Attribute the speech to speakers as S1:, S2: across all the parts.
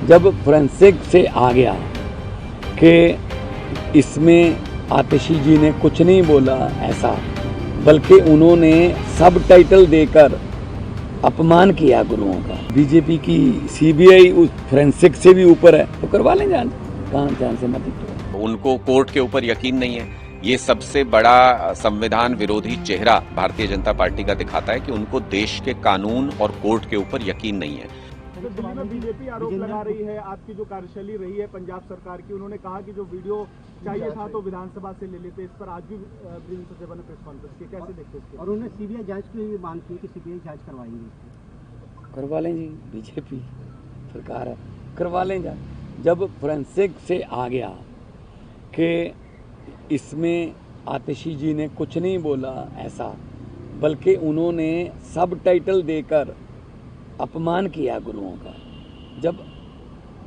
S1: जब फोरेंसिक से आ गया कि इसमें आतिशी जी ने कुछ नहीं बोला ऐसा, बल्कि उन्होंने सब टाइटल देकर अपमान किया गुरुओं का। बीजेपी की सीबीआई उस फोरेंसिक से भी ऊपर है, तो करवा लें जांच, कहाँ जान से मत।
S2: उनको कोर्ट के ऊपर यकीन नहीं है। ये सबसे बड़ा संविधान विरोधी चेहरा भारतीय जनता पार्टी का दिखाता है कि उनको देश के कानून और कोर्ट के ऊपर यकीन नहीं है।
S3: तो दिल्ली में बीजेपी आरोप लगा रही है, आपकी जो कार्यशैली रही है पंजाब सरकार की, उन्होंने कहा कि जो वीडियो चाहिए था तो विधानसभा से ले लेते। इस पर आज भी ब्रिजेंद्र सचदेवा ने प्रेस कॉन्फ्रेंस की, कैसे देखते हैं? और उन्होंने सीबीआई जांच की मांग की कि सीबीआई जांच करवाएंगे।
S1: करवा लें जी, बीजेपी सरकार है, करवा लें जांच। जब फोरेंसिक से आ गया कि इसमें आतिशी जी ने कुछ नहीं बोला ऐसा, बल्कि उन्होंने सब टाइटल देकर अपमान किया गुरुओं का। जब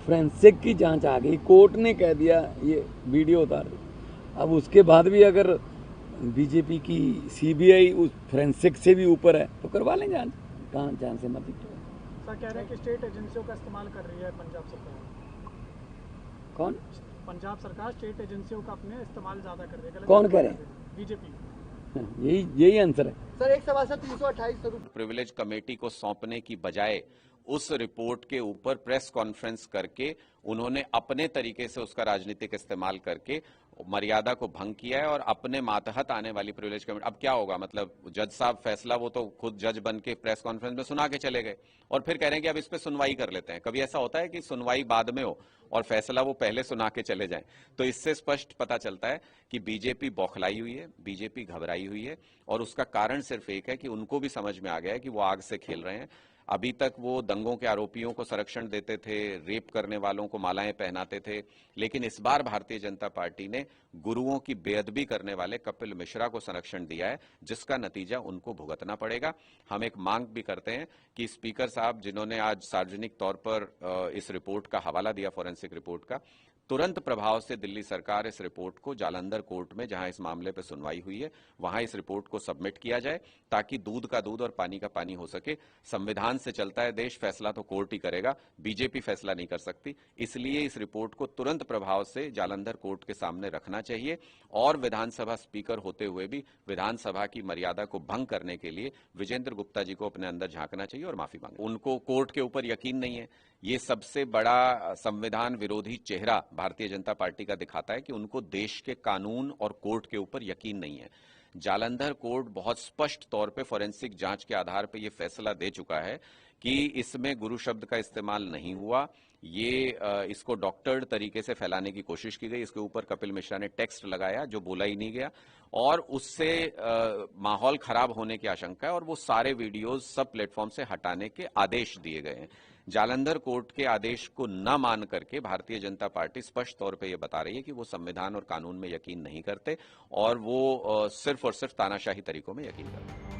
S1: फोरेंसिक की जांच आ गई, कोर्ट ने कह दिया ये वीडियो उतार दो, अब उसके बाद भी अगर बीजेपी की सीबीआई उस फोरेंसिक से भी ऊपर है, तो करवा लें जांच, कहाँ जांच से मत।
S3: सर कह रहे हैं कि स्टेट एजेंसियों का इस्तेमाल कर रही है पंजाब सरकार।
S1: कौन?
S3: पंजाब सरकार स्टेट एजेंसियों का अपने इस्तेमाल ज्यादा कर रही है।
S1: कौन कह रहे हैं?
S3: बीजेपी।
S1: यही आंसर है।
S3: सर एक सवाल, 328
S2: प्रिविलेज कमेटी को सौंपने की बजाय उस रिपोर्ट के ऊपर प्रेस कॉन्फ्रेंस करके उन्होंने अपने तरीके से उसका राजनीतिक इस्तेमाल करके मर्यादा को भंग किया है और अपने मातहत आने वाली प्रिविलेज कमेटी। अब क्या होगा, मतलब जज साहब फैसला वो तो खुद जज बन के प्रेस कॉन्फ्रेंस में सुना के चले गए और फिर कह रहे हैं कि अब इस पे सुनवाई कर लेते हैं। कभी ऐसा होता है कि सुनवाई बाद में हो और फैसला वो पहले सुना के चले जाएं? तो इससे स्पष्ट पता चलता है कि बीजेपी बौखलाई हुई है, बीजेपी घबराई हुई है और उसका कारण सिर्फ एक है कि उनको भी समझ में आ गया है कि वो आग से खेल रहे हैं। अभी तक वो दंगों के आरोपियों को संरक्षण देते थे, रेप करने वालों को मालाएं पहनाते थे, लेकिन इस बार भारतीय जनता पार्टी ने गुरुओं की बेअदबी करने वाले कपिल मिश्रा को संरक्षण दिया है, जिसका नतीजा उनको भुगतना पड़ेगा। हम एक मांग भी करते हैं कि स्पीकर साहब, जिन्होंने आज सार्वजनिक तौर पर इस रिपोर्ट का हवाला दिया, फोरेंसिक रिपोर्ट का, तुरंत प्रभाव से दिल्ली सरकार इस रिपोर्ट को जालंधर कोर्ट में, जहां इस मामले पर सुनवाई हुई है, वहां इस रिपोर्ट को सबमिट किया जाए ताकि दूध का दूध और पानी का पानी हो सके। संविधान से चलता है देश, फैसला तो कोर्ट ही करेगा, बीजेपी फैसला नहीं कर सकती। इसलिए इस रिपोर्ट को तुरंत प्रभाव से जालंधर कोर्ट के सामने रखना चाहिए और विधानसभा स्पीकर होते हुए भी विधानसभा की मर्यादा को भंग करने के लिए विजेंद्र गुप्ता जी को अपने अंदर झांकना चाहिए और माफी मांगनी। उनको कोर्ट के ऊपर यकीन नहीं है। ये सबसे बड़ा संविधान विरोधी चेहरा भारतीय जनता पार्टी का दिखाता है कि उनको देश के कानून और कोर्ट के ऊपर यकीन नहीं है। जालंधर कोर्ट बहुत स्पष्ट तौर पे फोरेंसिक जांच के आधार पे ये फैसला दे चुका है कि इसमें गुरु शब्द का इस्तेमाल नहीं हुआ। ये इसको डॉक्टर्ड तरीके से फैलाने की कोशिश की गई। इसके ऊपर कपिल मिश्रा ने टेक्स्ट लगाया जो बोला ही नहीं गया और उससे माहौल खराब होने की आशंका है और वो सारे वीडियोज सब प्लेटफॉर्म से हटाने के आदेश दिए गए हैं। जालंधर कोर्ट के आदेश को न मान करके भारतीय जनता पार्टी स्पष्ट तौर पे ये बता रही है कि वो संविधान और कानून में यकीन नहीं करते और वो सिर्फ और सिर्फ तानाशाही तरीकों में यकीन करते हैं।